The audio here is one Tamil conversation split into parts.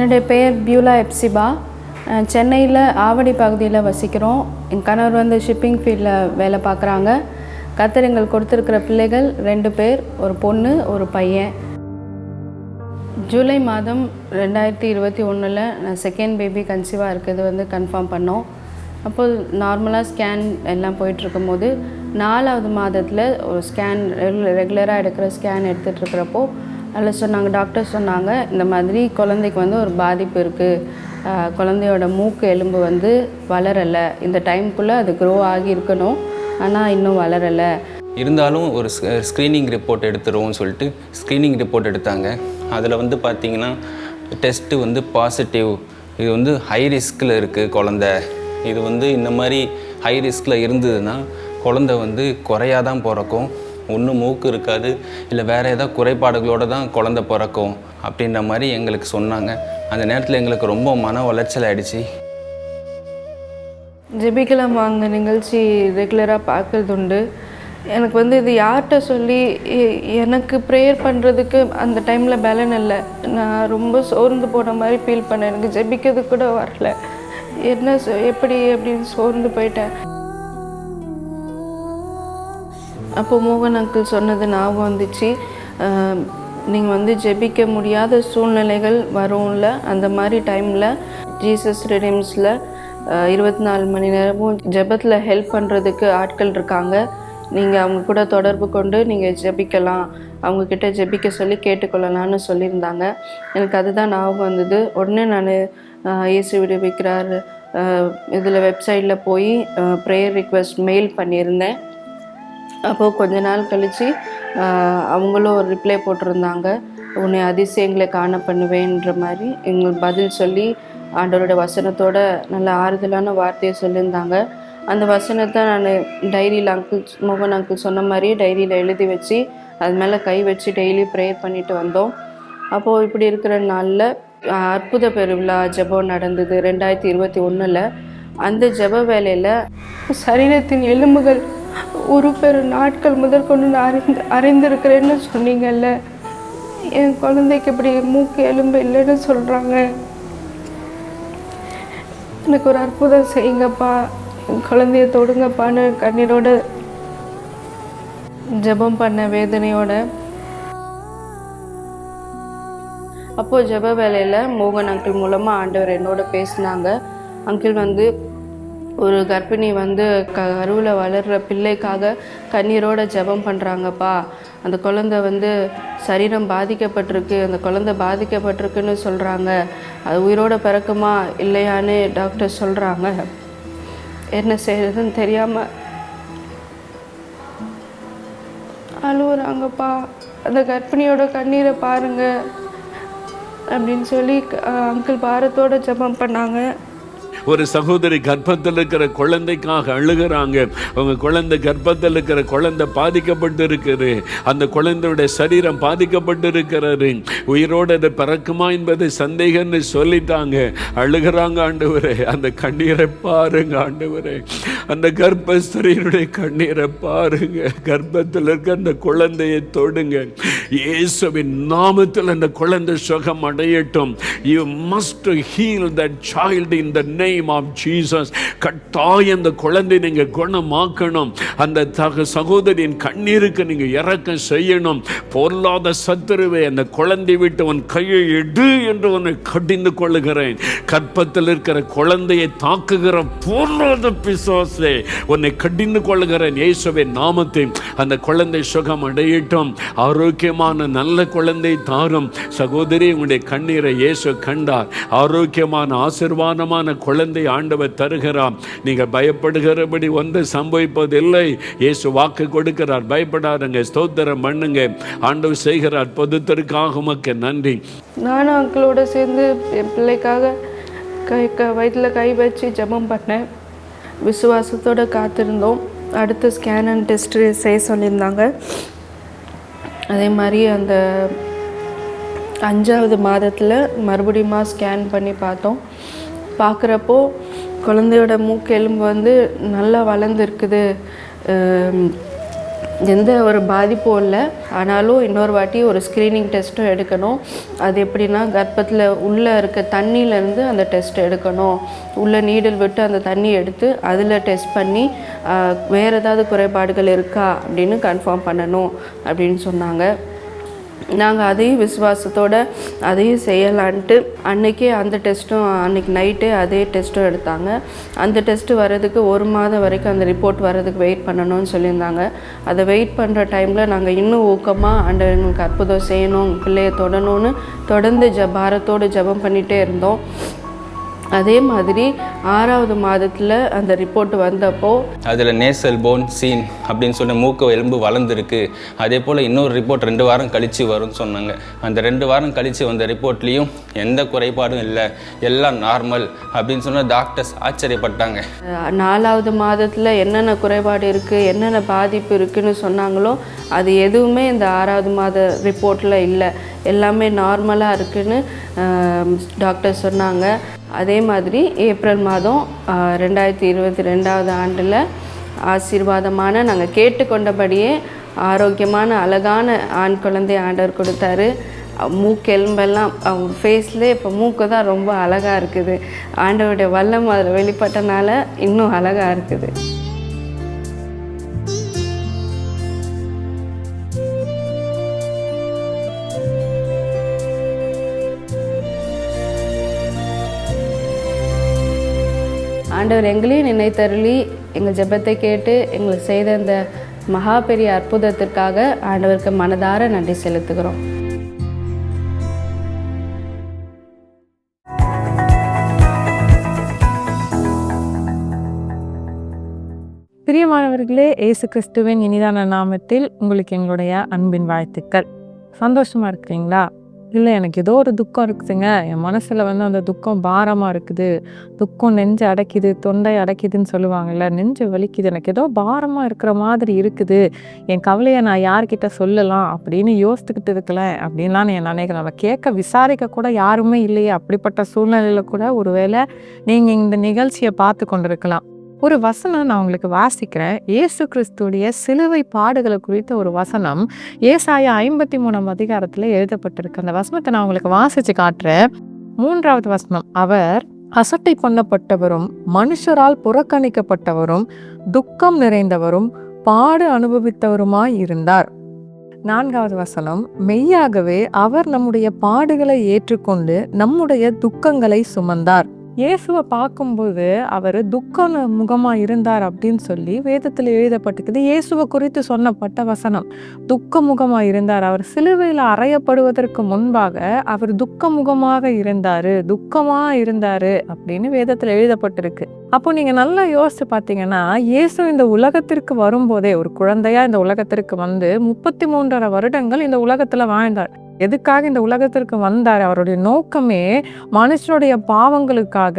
என்னுடைய பெயர் பியூலா எப்சிபா. சென்னையில் ஆவடி பகுதியில் வசிக்கிறோம். என் கணவர் வந்து ஷிப்பிங் ஃபீல்டில் வேலை பார்க்குறாங்க. கர்த்தர் எங்களுக்கு கொடுத்துருக்கிற பிள்ளைகள் 2 பேர், ஒரு பொண்ணு ஒரு பையன். ஜூலை மாதம் 2021 நான் செகண்ட் பேபி கன்சீவாக இருக்கிறது வந்து கன்ஃபார்ம் பண்ணோம். அப்போது நார்மலாக ஸ்கேன் எல்லாம் போயிட்டுருக்கும் போது 4வது மாதத்தில் ஒரு ஸ்கேன் ரெகுலராக எடுக்கிற ஸ்கேன் எடுத்துகிட்ருக்கிறப்போ அதில் சொன்னாங்க, டாக்டர் சொன்னாங்க, இந்த மாதிரி குழந்தைக்கு வந்து ஒரு பாதிப்பு இருக்குது, குழந்தையோட மூக்கு எலும்பு வந்து வளரலை, இந்த டைமுக்குள்ளே அது க்ரோ ஆகி இருக்கணும், ஆனால் இன்னும் வளரலை. இருந்தாலும் ஒரு ஸ்க்ரீனிங் ரிப்போர்ட் எடுத்துருவோம்னு சொல்லிட்டு ஸ்க்ரீனிங் ரிப்போர்ட் எடுத்தாங்க. அதில் வந்து பார்த்திங்கன்னா டெஸ்ட்டு வந்து பாசிட்டிவ், இது வந்து ஹை ரிஸ்கில் இருக்குது குழந்தை. இது வந்து இந்த மாதிரி ஹை ரிஸ்கில் இருந்ததுன்னா குழந்தை வந்து குறையாக தான் பிறக்கும், ஒன்றும் மூக்கு இருக்காது, இல்லை வேறு ஏதாவது குறைபாடுகளோடு தான் குழந்தை பிறக்கும் அப்படின்ற மாதிரி எங்களுக்கு சொன்னாங்க. அந்த நேரத்தில் எங்களுக்கு ரொம்ப மன உளைச்சல் ஆகிடுச்சு. ஜெபிக்கலாம் வாங்க நிகழ்ச்சி ரெகுலராக பார்க்குறது உண்டு. எனக்கு வந்து இது யார்கிட்ட சொல்லி எனக்கு ப்ரேயர் பண்ணுறதுக்கு அந்த டைமில் பலன் இல்லை. நான் ரொம்ப சோர்ந்து போன மாதிரி ஃபீல் பண்ணேன். எனக்கு ஜெபிக்கிறது கூட வரல. என்ன எப்படி அப்படின்னு சோர்ந்து போயிட்டேன். அப்போது மோகன் அங்கிள் சொன்னது ஞாபகம் வந்துச்சு, நீங்கள் வந்து ஜெபிக்க முடியாத சூழ்நிலைகள் வரும்ல, அந்த மாதிரி டைமில் ஜீசஸ் ரிடீம்ஸில் 24 மணி நேரமும் ஜெபத்தில் ஹெல்ப் பண்ணுறதுக்கு ஆட்கள் இருக்காங்க. நீங்கள் அவங்க கூட தொடர்பு கொண்டு நீங்கள் ஜெபிக்கலாம், அவங்கக்கிட்ட ஜெபிக்க சொல்லி கேட்டுக்கொள்ளலான்னு சொல்லியிருந்தாங்க. எனக்கு அதுதான் ஞாபகம் வந்தது. உடனே நான் இயேசு விடுவிக்கிறார் இதில் வெப்சைட்டில் போய் ப்ரேயர் ரிக்வெஸ்ட் மெயில் பண்ணியிருந்தேன். அப்போது கொஞ்ச நாள் கழித்து அவங்களும் ஒரு ரிப்ளை போட்டிருந்தாங்க, உன்னை அதிசயங்களை காண பண்ணுவேன்ற மாதிரி எங்களுக்கு பதில் சொல்லி ஆண்டவரோட வசனத்தோட நல்ல ஆறுதலான வார்த்தையை சொல்லியிருந்தாங்க. அந்த வசனத்தை நான் டைரியில் மோகன் அங்கிள் சொன்ன மாதிரியே டைரியில் எழுதி வச்சு அது மேலே கை வச்சு டெய்லி ப்ரேயர் பண்ணிட்டு வந்தோம். அப்போது இப்படி இருக்கிற நாளில் அற்புத பெருவிழா ஜெபம் நடந்தது 2021. அந்த ஜெப வேலையில் சரீரத்தின் எலும்புகள் ஒரு நாட்கள் முதற்கொண்டு நான் அறிந்திருக்கிறேன்னு சொன்னீங்கல்ல, என் குழந்தைக்கு இப்படி மூக்கு எலும்பு இல்லைன்னு சொல்கிறாங்க, எனக்கு ஒரு அற்புதம் செய்யுங்கப்பா, என் குழந்தைய தொடுங்கப்பான்னு கண்ணீரோட ஜெபம் பண்ண வேதனையோட. அப்போது ஜெப வேலையில் மோகன் அங்கிள் மூலமாக ஆண்டவர் என்னோட பேசினாங்க. அங்கிள் வந்து ஒரு கர்ப்பிணி வந்து கருவில் வளர்கிற பிள்ளைக்காக கண்ணீரோட ஜெபம் பண்ணுறாங்கப்பா, அந்த குழந்தை வந்து சரீரம் பாதிக்கப்பட்டிருக்கு, அந்த குழந்தை பாதிக்கப்பட்டிருக்குன்னு சொல்கிறாங்க, அது உயிரோட பிறக்குமா இல்லையான்னு டாக்டர் சொல்கிறாங்க, என்ன செய்யறதுன்னு தெரியாமல் அழுவுறாங்கப்பா, அந்த கர்ப்பிணியோட கண்ணீரை பாருங்க அப்படின்னு சொல்லி அங்கிள் பாரத்தோட ஜெபம் பண்ணாங்க. ஒரு சகோதரி கர்ப்பத்தில் இருக்கிற குழந்தைக்காக அழுகிறாங்க. அவங்க குழந்தை கர்ப்பத்தில் இருக்கிற குழந்தை பாதிக்கப்பட்டு இருக்குது, அந்த குழந்தையுடைய சரீரம் பாதிக்கப்பட்டு இருக்கிறது, உயிரோடு அதை பிறக்குமா என்பது சந்தேகம்னு சொல்லிட்டாங்க. அழுகிறாங்க. ஆண்டவரே, அந்த கண்ணீரை பாருங்க ஆண்டவரே, அந்த கர்ப்பஸ்திரியுடைய கண்ணீரை பாருங்க, கர்ப்பத்தில் இருக்க அந்த குழந்தையை தொடுங்க, இயேசுவின் நாமத்தில் அந்த குழந்தை சுகம் அடையட்டும். You must heal that child in the name of Jesus. கட்டாயம் அந்த குழந்தை நீங்க குணமாக்கணும். அந்த சகோதரியின் கண்ணீருக்கு நீங்க இரக்கம் செய்யணும். பொல்லாத சத்துருவே, அந்த குழந்தை விட்டு உன் கையை எடு என்று உன்னை கடிந்து கொள்ளுகிறேன். கற்பத்தில் இருக்கிற குழந்தையை தாக்குகிற பொல்லாத பிசாசே, உன்னை கடிந்து கொள்ளுகிறேன் இயேசுவின் நாமத்தை. அந்த குழந்தை சுகம் அடையட்டும். ஆரோக்கியமான நல்ல குழந்தை தாரும். சகோதரி, உங்களுடைய கண்ணீரை இயேசு கண்டார். ஆரோக்கியமான ஆசீர்வாதமான குழந்தை ஆண்டவர் தருகிறார். நீங்கள் பயப்படுகிறபடி ஒன்று சம்பவிப்பதில்லை. இயேசு வாக்கு கொடுக்கிறார். பயப்படாதுங்க, ஸ்தோத்திரம் பண்ணுங்க. ஆண்டவர் செய்கிறார். பொதுத்தருக்காக உமக்கு நன்றி. நானும் அங்கிளோட சேர்ந்து என் பிள்ளைக்காக வயிற்றில் கை வச்சு ஜெபம் பண்ணேன். விசுவாசத்தோடு காத்திருந்தோம். அடுத்த ஸ்கேன் அண்ட் டெஸ்ட் செய்ய சொல்லியிருந்தாங்க. அதே மாதிரி அந்த 5வது மாதத்தில் மறுபடியும் ஸ்கேன் பண்ணி பார்க்குறப்போ குழந்தையோட மூக்கு எலும்பு வந்து நல்லா வளர்ந்துருக்குது, எந்த ஒரு பாதிப்பும் இல்லை. ஆனாலும் இன்னொரு வாட்டி ஒரு ஸ்க்ரீனிங் டெஸ்ட்டும் எடுக்கணும். அது எப்படின்னா, கர்ப்பத்தில் உள்ளே இருக்க தண்ணியிலேருந்து அந்த டெஸ்ட் எடுக்கணும். உள்ளே நீடில் விட்டு அந்த தண்ணி எடுத்து அதில் டெஸ்ட் பண்ணி வேறு ஏதாவது குறைபாடுகள் இருக்கா அப்படின்னு கன்ஃபார்ம் பண்ணணும் அப்படின்னு சொன்னாங்க. நாங்கள் அதையும் விசுவாசத்தோடு அதையும் செய்யலான்ட்டு அன்றைக்கே அந்த டெஸ்ட்டும், அன்றைக்கி நைட்டே அதே டெஸ்ட்டும் எடுத்தாங்க. அந்த டெஸ்ட்டு வர்றதுக்கு 1 மாதம் வரைக்கும் அந்த ரிப்போர்ட் வர்றதுக்கு வெயிட் பண்ணணும்னு சொல்லியிருந்தாங்க. அதை வெயிட் பண்ணுற டைமில் நாங்கள் இன்னும் ஊக்கமாக ஆண்டவர் எங்களுக்கு அற்புதம் செய்யணும், பிள்ளையை தொடணும்னு தொடர்ந்து பாரத்தோடு ஜெபம் பண்ணிகிட்டே இருந்தோம். அதே மாதிரி 6வது மாதத்தில் அந்த ரிப்போர்ட் வந்தப்போ அதில் நேசல் போன் சீன் அப்படின்னு சொன்ன மூக்கு எலும்பு வளர்ந்துருக்கு. அதே போல் இன்னொரு ரிப்போர்ட் 2 வாரம் கழித்து வரும்னு சொன்னாங்க. அந்த 2 வாரம் கழித்து வந்த ரிப்போர்ட்லேயும் எந்த குறைபாடும் இல்லை, எல்லாம் நார்மல் அப்படின்னு சொன்ன டாக்டர்ஸ் ஆச்சரியப்பட்டாங்க. 4வது மாதத்தில் என்னென்ன குறைபாடு இருக்குது, என்னென்ன பாதிப்பு இருக்குதுன்னு சொன்னாங்களோ அது எதுவுமே இந்த 6வது மாத ரிப்போர்ட்டில் இல்லை. எல்லாமே நார்மலாக இருக்குதுன்னு டாக்டர் சொன்னாங்க. அதே மாதிரி ஏப்ரல் மாதம் 2022 ஆண்டில் ஆசீர்வாதமான நாங்கள் கேட்டுக்கொண்டபடியே ஆரோக்கியமான அழகான ஆண் குழந்தை ஆண்டவர் கொடுத்தாரு. மூக்கெலும்பெல்லாம் அவங்க ஃபேஸ்லேயே இப்போ மூக்கு தான் ரொம்ப அழகாக இருக்குது. ஆண்டவருடைய வல்லம் அதில் வெளிப்பட்டனால இன்னும் அழகாக இருக்குது. ஆண்டவர் எங்களையும் நினைத்தருளி எங்கள் ஜெபத்தை கேட்டு எங்களுக்கு செய்த இந்த மகா பெரிய அற்புதத்திற்காக ஆண்டவருக்கு மனதார நன்றி செலுத்துகிறோம். பிரியமானவர்களே, இயேசு கிறிஸ்துவின் இனிதான நாமத்தில் உங்களுக்கு எங்களுடைய அன்பின் வாழ்த்துக்கள். சந்தோஷமாக இருக்கிறீங்களா? இல்லை, எனக்கு ஏதோ ஒரு துக்கம் இருக்குதுங்க, என் மனசில் அந்த துக்கம் பாரமாக இருக்குது, துக்கம் நெஞ்சு அடைக்குது, தொண்டை அடைக்குதுன்னு சொல்லுவாங்கள்ல, நெஞ்சு வலிக்குது, எனக்கு ஏதோ பாரமாக இருக்கிற மாதிரி இருக்குது, என் கவலையை நான் யார்கிட்ட சொல்லலாம் அப்படின்னு யோசித்துக்கிட்டு இருக்கலாம் அப்படின்லாம் நான் நினைக்கிறேன். நம்ம கேட்க விசாரிக்க கூட யாருமே இல்லையே. அப்படிப்பட்ட சூழ்நிலையில் கூட ஒருவேளை நீங்கள் இந்த நிகழ்ச்சியை பார்த்து கொண்டிருக்கலாம். ஒரு வசனம் நான் உங்களுக்கு வாசிக்கிறேன். இயேசு கிறிஸ்துடைய சிலுவை பாடுகளை குறித்த ஒரு வசனம் ஏசாயா 53ஆம் அதிகாரத்தில் எழுதப்பட்டிருக்கு. அந்த வசனத்தை நான் உங்களுக்கு வாசித்து காட்டுறேன். 3வது வசனம், அவர் அசட்டை பண்ணப்பட்டவரும் மனுஷரால் புறக்கணிக்கப்பட்டவரும் துக்கம் நிறைந்தவரும் பாடு அனுபவித்தவருமாய் இருந்தார். 4வது வசனம், மெய்யாகவே அவர் நம்முடைய பாடுகளை ஏற்றுக்கொண்டு நம்முடைய துக்கங்களை சுமந்தார். இயேசுவை பார்க்கும்போது அவர் துக்க முகமாக இருந்தார் அப்படின்னு சொல்லி வேதத்தில் எழுதப்பட்டிருக்குது. இயேசுவை குறித்து சொன்னப்பட்ட வசனம் துக்க முகமாக இருந்தார். அவர் சிலுவையில் அறையப்படுவதற்கு முன்பாக அவர் துக்க முகமாக இருந்தார், துக்கமாக இருந்தார் அப்படின்னு வேதத்தில் எழுதப்பட்டிருக்கு. அப்போ நீங்கள் நல்லா யோசிச்சு பார்த்தீங்கன்னா, இயேசு இந்த உலகத்திற்கு வரும்போதே ஒரு குழந்தையா இந்த உலகத்திற்கு வந்து 33.5 வருடங்கள் இந்த உலகத்தில் வாழ்ந்தார். எதுக்காக இந்த உலகத்திற்கு வந்தார்? அவருடைய நோக்கமே மனுஷனுடைய பாவங்களுக்காக,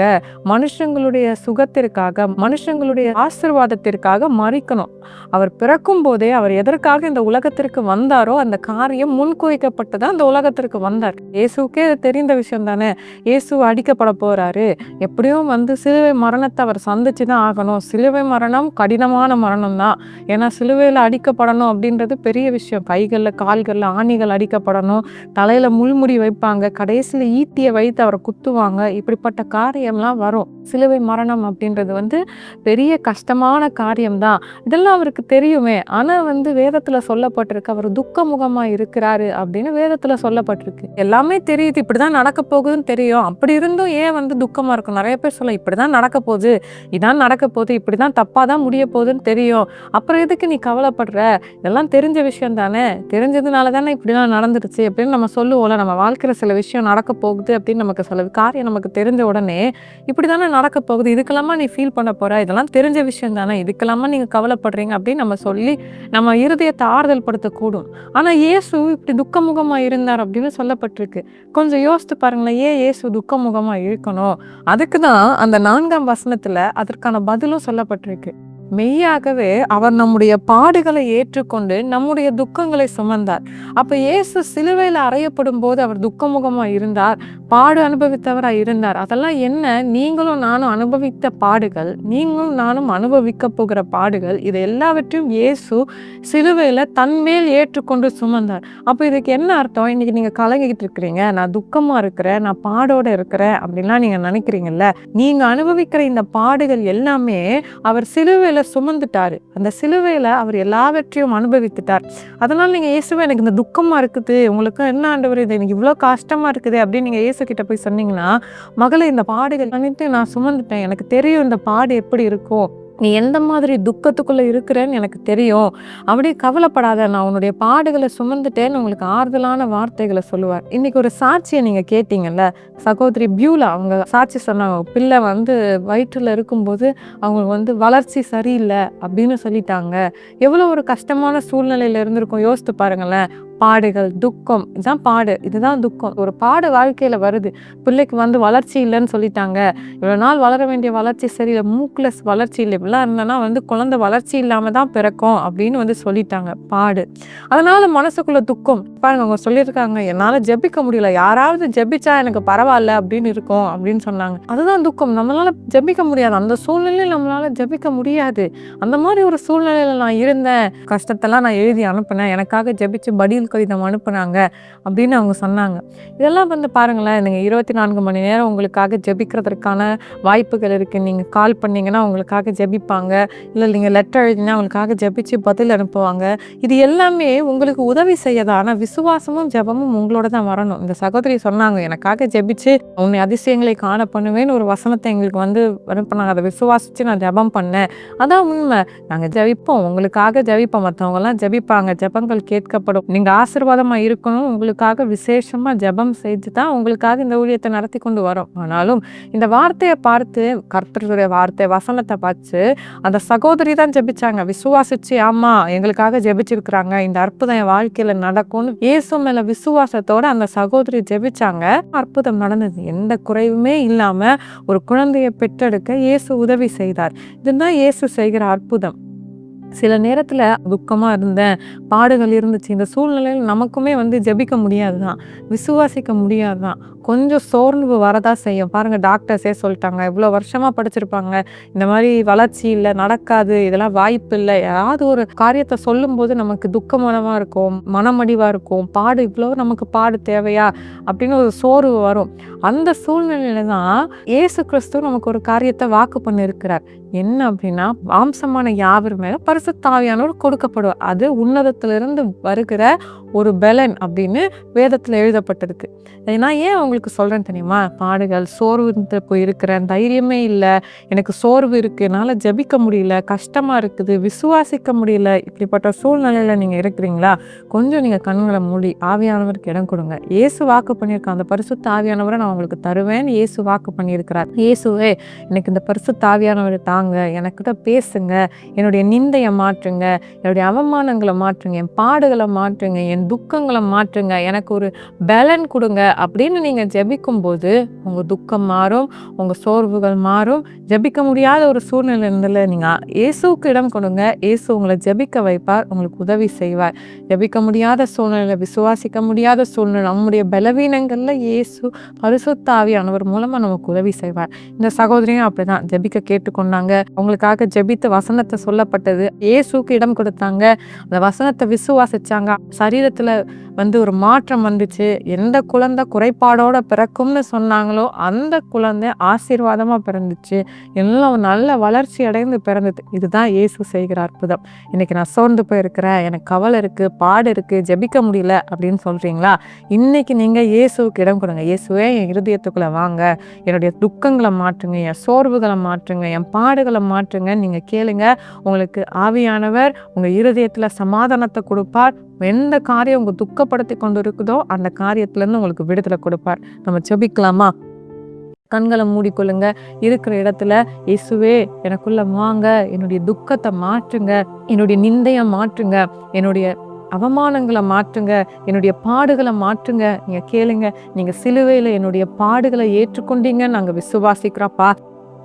மனுஷங்களுடைய சுகத்திற்காக, மனுஷங்களுடைய ஆசீர்வாதத்திற்காக மறிக்கணும். அவர் பிறக்கும் போதே அவர் எதற்காக இந்த உலகத்திற்கு வந்தாரோ அந்த காரியம் முன்குறிக்கப்பட்டுதான் இந்த உலகத்திற்கு வந்தார். இயேசுக்கே தெரிந்த விஷயம் தானே. இயேசு அடிக்கப்பட போறாரு, எப்படியும் சிலுவை மரணத்தை அவர் சந்திச்சு தான் ஆகணும். சிலுவை மரணம் கடினமான மரணம் தான். ஏன்னா சிலுவையில் அடிக்கப்படணும் அப்படின்றது பெரிய விஷயம். கைகளில் கால்களில் ஆணிகள் அடிக்கப்படணும், தலையில முள்முடி வைப்பாங்க, கடைசியில் ஈட்டியை வைத்து அவரை குத்துவாங்க. இப்படிப்பட்ட காரியம்லாம் வரும். சிலுவை மரணம் அப்படின்றது பெரிய கஷ்டமான காரியம்தான். இதெல்லாம் அவருக்கு தெரியுமே. ஆனா வேதத்துல சொல்லப்பட்டிருக்கு அவர் துக்க முகமா இருக்கிறாரு அப்படின்னு வேதத்துல சொல்லப்பட்டிருக்கு. எல்லாமே தெரியுது, இப்படிதான் நடக்க போகுதுன்னு தெரியும். அப்படி இருந்தும் ஏன் துக்கமா இருக்கும்? நிறைய பேர் சொல்ல, இப்படிதான் நடக்க போகுது, இதான் நடக்க போகுது, இப்படிதான் தப்பா தான் முடிய போகுதுன்னு தெரியும், அப்புறம் எதுக்கு நீ கவலைப்படுற? இதெல்லாம் தெரிஞ்ச விஷயம் தானே, தெரிஞ்சதுனால தானே இப்படிலாம் நடந்துருச்சு அப்படின்னு நம்ம சொல்லுவோம்ல. நம்ம வாழ்க்கையில் சில விஷயம் நடக்க போகுது அப்படின்னு நமக்கு சில காரியம் நமக்கு தெரிஞ்ச உடனே இப்படி தானே நடக்க போகுது, இதுக்கெல்லாமா நீ ஃபீல் பண்ண போற, இதெல்லாம் தெரிஞ்ச விஷயம் தானே, இதுக்கெல்லாமா நீங்கள் கவலைப்படுறீங்க அப்படின்னு நம்ம சொல்லி நம்ம இருதயத்தை ஆறுதல் படுத்தக்கூடும். ஆனால் இயேசு இப்படி துக்கமுகமாக இருந்தார் அப்படின்னு சொல்லப்பட்டிருக்கு. கொஞ்சம் யோசித்து பாருங்களேன், ஏன் இயேசு துக்கமுகமாக இருக்கணும்? அதுக்கு தான் அந்த 4ஆம் வசனத்தில் அதற்கான பதிலும் சொல்லப்பட்டிருக்கு. மெய்யாகவே அவர் நம்முடைய பாடுகளை ஏற்றுக்கொண்டு நம்முடைய துக்கங்களை சுமந்தார். அப்ப இயேசு சிலுவையில் அறையப்படும் போது அவர் துக்கமுகமா இருந்தார், பாடு அனுபவித்தவரா இருந்தார். அதெல்லாம் என்ன? நீங்களும் நானும் அனுபவித்த பாடுகள், நீங்களும் நானும் அனுபவிக்க போகிற பாடுகள், இது எல்லாவற்றையும் இயேசு சிலுவையில தன்மேல் ஏற்றுக்கொண்டு சுமந்தார். அப்ப இதுக்கு என்ன அர்த்தம்? இன்னைக்கு நீங்க கலங்கிட்டு இருக்கிறீங்க, நான் துக்கமா இருக்கிறேன், நான் பாடோட இருக்கிறேன் அப்படின்லாம் நீங்க நினைக்கிறீங்கல்ல, நீங்க அனுபவிக்கிற இந்த பாடுகள் எல்லாமே அவர் சிலுவையில சுமந்துட்டாரு. அந்த சிலுவையில அவர் எல்லாவற்றையும் அனுபவித்துட்டார். அதனால நீங்க இயேசுவே எனக்கு இந்த துக்கமா இருக்குது, உங்களுக்கு என்ன ஆண்டவர் இது எனக்கு இவ்வளோ கஷ்டமா இருக்குது அப்படின்னு நீங்க இயேசு கிட்ட போய் சொன்னீங்கன்னா, மகளே இந்த பாடுகள் அனைத்தையும் நான் சுமந்துட்டேன், எனக்கு தெரியும் இந்த பாடு எப்படி இருக்கும், நீ எந்த மாதிரி துக்கத்துக்குள்ள இருக்கிறேன்னு எனக்கு தெரியும், அப்படியே கவலைப்படாத, நான் உன்னுடைய பாடுகளை சுமந்துட்டேன்னு உங்களுக்கு ஆறுதலான வார்த்தைகளை சொல்லுவார். இன்னைக்கு ஒரு சாட்சியை நீங்க கேட்டீங்கல்ல, சகோதரி பியூலா அவங்க சாட்சி சொன்னாங்க. பிள்ளை வயிற்றுல இருக்கும்போது அவங்களுக்கு வளர்ச்சி சரியில்லை அப்படின்னு சொல்லிட்டாங்க. எவ்வளோ ஒரு கஷ்டமான சூழ்நிலையில இருந்திருக்கும் யோசித்து பாருங்களேன். பாடுகள், துக்கம், இதுதான் பாடு, இதுதான் துக்கம். ஒரு பாடு வாழ்க்கையில வருது. பிள்ளைக்கு வளர்ச்சி இல்லைன்னு சொல்லிட்டாங்க, இவ்வளோ நாள் வளர வேண்டிய வளர்ச்சி சரியில்லை, மூக்குல வளர்ச்சி இல்லை, இப்படிலாம் இருந்தேன்னா குழந்தை வளர்ச்சி இல்லாம தான் பிறக்கும் அப்படின்னு சொல்லிட்டாங்க. பாடு. அதனால மனசுக்குள்ள துக்கம். பாருங்க, அவங்க சொல்லியிருக்காங்க, என்னால ஜெபிக்க முடியல, யாராவது ஜெபிச்சா எனக்கு பரவாயில்ல அப்படின்னு இருக்கும் அப்படின்னு சொன்னாங்க. அதுதான் துக்கம். நம்மளால ஜெபிக்க முடியாது, அந்த சூழ்நிலையில் நம்மளால ஜெபிக்க முடியாது. அந்த மாதிரி ஒரு சூழ்நிலையில நான் இருந்தேன், கஷ்டத்தெல்லாம் நான் எழுதி அனுப்பினேன், எனக்காக ஜெபிச்சு பதில் கடிதம் அனுப்புனாங்க அப்படின்னு அவங்க சொன்னாங்க. இதெல்லாம் பாருங்களேன், நீங்கள் 24 மணி நேரம் உங்களுக்காக ஜெபிக்கிறதுக்கான வாய்ப்புகள் இருக்குது. நீங்கள் கால் பண்ணிங்கன்னா உங்களுக்காக ஜெபிப்பாங்க, இல்லை நீங்கள் லெட்டர் எழுதினா உங்களுக்காக ஜெபிச்சு பதில் அனுப்புவாங்க. இது எல்லாமே உங்களுக்கு உதவி செய்யதான். விசுவாசமும் ஜெபமும் உங்களோட தான் வரணும். இந்த சகோதரி சொன்னாங்க, எனக்காக ஜெபிச்சு உன்னை அதிசயங்களை காண பண்ணுவேன்னு ஒரு வசனத்தை எங்களுக்கு அனுப்பினாங்க. அதை விசுவாசிச்சு நான் ஜெபம் பண்ணேன். அதான் உண்மை. நாங்கள் ஜெபிப்போம், உங்களுக்காக ஜெபிப்போம், மற்றவங்கெல்லாம் ஜெபிப்பாங்க, ஜெபங்கள் கேட்கப்படும். நீங்கள் ஆசீர்வாதமாக இருக்கணும், உங்களுக்காக விசேஷமாக ஜெபம் செய்து தான் உங்களுக்காக இந்த ஊழியத்தை நடத்தி கொண்டு வரோம். ஆனாலும் இந்த வார்த்தையை பார்த்து, கர்த்தருடைய வார்த்தை வசனத்தை பார்த்து அந்த சகோதரி தான் ஜெபிச்சாங்க, விசுவாசிச்சு, ஆமா எங்களுக்காக ஜெபிச்சிருக்கிறாங்க, இந்த அற்புதம் என் வாழ்க்கையில நடக்கும்னு இயேசு மேல விசுவாசத்தோட அந்த சகோதரி ஜெபிச்சாங்க. அற்புதம் நடந்தது. எந்த குறைவுமே இல்லாம ஒரு குழந்தையை பெற்றெடுக்க இயேசு உதவி செய்தார். இதுதான் இயேசு செய்கிற அற்புதம். சில நேரத்தில் துக்கமாக இருந்தேன், பாடுகள் இருந்துச்சு, இந்த சூழ்நிலையில் நமக்குமே ஜெபிக்க முடியாது தான், விசுவாசிக்க முடியாது தான், கொஞ்சம் சோர்வு வரதா செய்யும். பாருங்கள், டாக்டர்ஸே சொல்லிட்டாங்க, இவ்வளோ வருஷமாக படிச்சிருப்பாங்க, இந்த மாதிரி வளர்ச்சி இல்லை, நடக்காது, இதெல்லாம் வாய்ப்பு இல்லை, ஏதாவது ஒரு காரியத்தை சொல்லும்போது நமக்கு துக்கமானமாக இருக்கும், மனமடிவாக இருக்கும், பாடு இவ்வளோ நமக்கு பாடு தேவையா அப்படின்னு ஒரு சோர்வு வரும். அந்த சூழ்நிலையில தான் இயேசு கிறிஸ்து நமக்கு ஒரு காரியத்தை வாக்கு பண்ணியிருக்கிறார். என்ன அப்படின்னா, மாம்சமான யாவர் மேல பரிசுத்த ஆவியானவர் கொடுக்கப்படுவார். அது உன்னதத்திலிருந்து வருகிற ஒரு பலன் அப்படின்னு வேதத்தில் எழுதப்பட்டிருக்கு. நான் ஏன் உங்களுக்கு சொல்கிறேன் தெரியுமா? பாடுகள், சோர்வு போய் இருக்கிறேன், தைரியமே இல்லை, எனக்கு சோர்வு இருக்குது, என்னால் ஜெபிக்க முடியல, கஷ்டமாக இருக்குது, விசுவாசிக்க முடியல, இப்படிப்பட்ட சூழ்நிலையில் நீங்கள் இருக்கிறீங்களா? கொஞ்சம் நீங்கள் கண்களை மூடி ஆவியானவருக்கு இடம் கொடுங்க. இயேசு வாக்கு பண்ணியிருக்க அந்த பரிசுத்த ஆவியானவரை நான் உங்களுக்கு தருவேன்னு இயேசு வாக்கு பண்ணியிருக்கிறார். இயேசுவே, எனக்கு இந்த பரிசுத்த ஆவியானவரை தாங்க, எனக்கிட்ட பேசுங்க, என்னுடைய நிந்தையை மாற்றுங்க, என்னுடைய அவமானங்களை மாற்றுங்க, என் பாடுகளை மாற்றுங்க, என் துக்கங்களை மாற்றுங்க, எனக்கு ஒரு பலன் கொடுங்க அப்படின்னு நீங்கள் ஜெபிக்கும் போது உங்கள் துக்கம் மாறும், உங்கள் சோர்வுகள் மாறும். ஜெபிக்க முடியாத ஒரு சூழ்நிலை இருந்ததில்ல, நீங்கள் இயேசுவுக்கு இடம் கொடுங்க, இயேசு உங்களை ஜெபிக்க வைப்பார், உங்களுக்கு உதவி செய்வார். ஜெபிக்க முடியாத சூழ்நிலை, விசுவாசிக்க முடியாத சூழ்நிலை, நம்முடைய பலவீனங்களில் இயேசு பரிசுத்த ஆவியானவர் மூலமாக நமக்கு உதவி செய்வார். இந்த சகோதரியும் அப்படிதான் ஜெபிக்க கேட்டுக்கொண்டாங்க, அவங்களுக்காக ஜெபித்த வசனத்தை சொல்லப்பட்டது, இயேசுக்கு இடம் கொடுத்தாங்க, அந்த வசனத்தை விசுவாசிச்சாங்க, சரீரத்தில் ஒரு மாற்றம் வந்துச்சு. எந்த குழந்தை குறைபாடோட பிறக்கும்னு சொன்னாங்களோ அந்த குழந்தை ஆசீர்வாதமா பிறந்துச்சு, எல்லாம் நல்ல வளர்ச்சி அடைந்து பிறந்தது. இதுதான் இயேசு செய்கிற அற்புதம். இன்னைக்கு நான் சோர்ந்து போயிருக்கிறேன், எனக்கு கவலை இருக்கு, பாடு இருக்கு, ஜெபிக்க முடியல அப்படின்னு சொல்றீங்களா? இன்னைக்கு நீங்க இயேசுவுக்கு இடம் கொடுங்க. இயேசுவே, என் இருதயத்துக்குள்ள வாங்க, என்னுடைய துக்கங்களை மாற்றுங்க, என் சோர்வுகளை மாற்றுங்க, என் பாடுகளை மாற்றுங்க. நீங்க கேளுங்க, உங்களுக்கு ஆவியானவர் உங்க இருதயத்துல சமாதானத்தை கொடுப்பார். எந்த காரியம் உங்க துக்கப்படுத்தி கொண்டு இருக்குதோ அந்த காரியத்திலேருந்து உங்களுக்கு விடுதலை கொடுப்பார். நம்ம ஜெபிக்கலாமா? கண்களை மூடிக்கொள்ளுங்க. இருக்கிற இடத்துல, இயேசுவே எனக்குள்ள வாங்க, என்னுடைய துக்கத்தை மாற்றுங்க, என்னுடைய நிந்தையை மாற்றுங்க, என்னுடைய அவமானங்களை மாற்றுங்க, என்னுடைய பாடுகளை மாற்றுங்க. நீங்க கேளுங்க. நீங்க சிலுவையில் என்னுடைய பாடுகளை ஏற்றுக்கொண்டீங்க, நாங்கள் விசுவாசிக்கிறோம்ப்பா.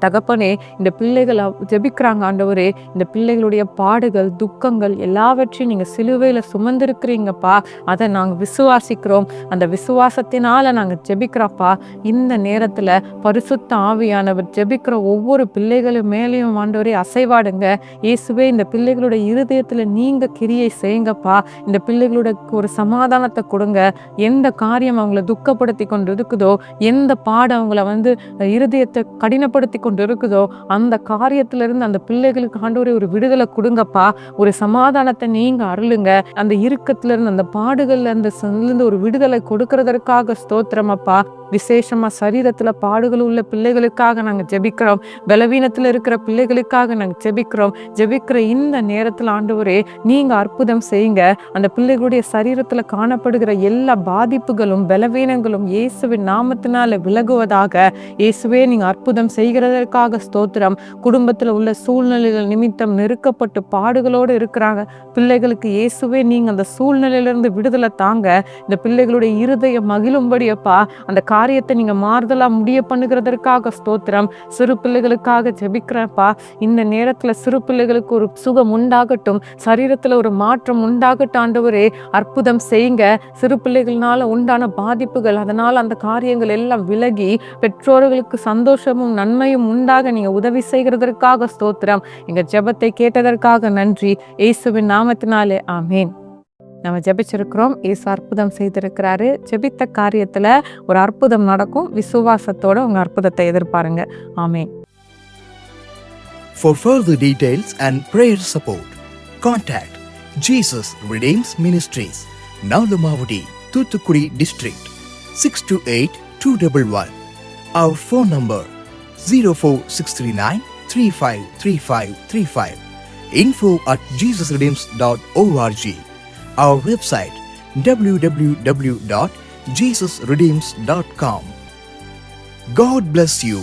தகப்பனே, இந்த பிள்ளைகள் ஜெபிக்கிறாங்க ஆண்டவரே, இந்த பிள்ளைகளுடைய பாடுகள், துக்கங்கள் எல்லாவற்றையும் நீங்க சிலுவையில சுமந்திருக்கிறீங்கப்பா. அதை நாங்கள் விசுவாசிக்கிறோம். அந்த விசுவாசத்தினால நாங்கள் ஜெபிக்கிறோம்ப்பா. இந்த நேரத்துல பரிசுத்த ஆவியானவர் ஜெபிக்கிற ஒவ்வொரு பிள்ளைகளும் மேலேயும் ஆண்டவரே அசைவாடுங்க. இயேசுவே, இந்த பிள்ளைகளுடைய இருதயத்துல நீங்க கிரியை செய்யுங்கப்பா. இந்த பிள்ளைகளோட ஒரு சமாதானத்தை கொடுங்க. எந்த காரியம் அவங்கள துக்கப்படுத்தி கொண்டு இருக்குதோ, எந்த பாடம் அவங்கள இருதயத்தை கடினப்படுத்தி கொண்டு இருக்குதோ, அந்த காரியத்திலிருந்து அந்த பிள்ளைகளுக்கு ஆண்டவரே ஒரு விடுதலை கொடுங்கப்பா. ஒரு சமாதானத்தை நீங்க அருளுங்க. அந்த இறுக்கத்துல இருந்து, அந்த பாடுகள்ல இருந்து ஒரு விடுதலை கொடுக்கறதற்காக ஸ்தோத்திரமப்பா. விசேஷமா சரீரத்துல பாடுகள் உள்ள பிள்ளைகளுக்காக நாங்க ஜெபிக்கிறோம். பலவீனத்துல இருக்கிற பிள்ளைகளுக்காக நாங்க ஜெபிக்கிறோம். ஜெபிக்கிற இந்த நேரத்துல ஆண்டவரே நீங்க அற்புதம் செய்யுங்க. அந்த பிள்ளைகளுடைய சரீரத்துல காணப்படுகிற எல்லா பாதிப்புகளும் பலவீனங்களும் இயேசுவின் நாமத்தினால விலகுவதாக. இயேசுவே, நீங்க அற்புதம் செய்கிறதற்காக ஸ்தோத்திரம். குடும்பத்துல உள்ள சூழ்நிலைகள் நிமித்தம் நெருக்கப்பட்டு பாடுகளோடு இருக்கிறாங்க பிள்ளைகளுக்கு இயேசுவே நீங்க அந்த சூழ்நிலையிலிருந்து விடுதலை தாங்க. இந்த பிள்ளைகளுடைய இருதயம் மகிழும்படியப்பா அந்த காரியத்தை நீங்க மாறுதலா முடிய பண்ணுகிறதற்காக ஸ்தோத்திரம். சிறு பிள்ளைகளுக்காக ஜெபிக்கிறப்பா. இந்த நேரத்துல சிறு பிள்ளைகளுக்கு ஒரு சுகம் உண்டாகட்டும், சரீரத்துல ஒரு மாற்றம் உண்டாகட்டும் ஆண்டவரே. அற்புதம் செய்யுங்க. சிறு பிள்ளைகள்னால உண்டான பாதிப்புகள், அதனால அந்த காரியங்கள் எல்லாம் விலகி பெற்றோர்களுக்கு சந்தோஷமும் நன்மையும் உண்டாக நீங்க உதவி செய்கிறதற்காக ஸ்தோத்திரம். எங்க ஜெபத்தை கேட்டதற்காக நன்றி. இயேசுவின் நாமத்தினாலே ஆமேன். நம்ம ஜெபிச்சிருக்கிறோம். இயேசு அற்புதம் செய்திருக்கிறாரு. ஜெபித்த காரியத்துல ஒரு அற்புதம் நடக்கும். விசுவாசத்தோட உங்க அற்புதத்தை எதிர்பாருங்க. ஆமேன். For further details and prayer support, contact Jesus Redeems Ministries, Nalumavudi, Thuthukudi District, 628-211. Our phone number 04639 353535. info@jesusredeems.org. Our website www.jesusredeems.com. God bless you.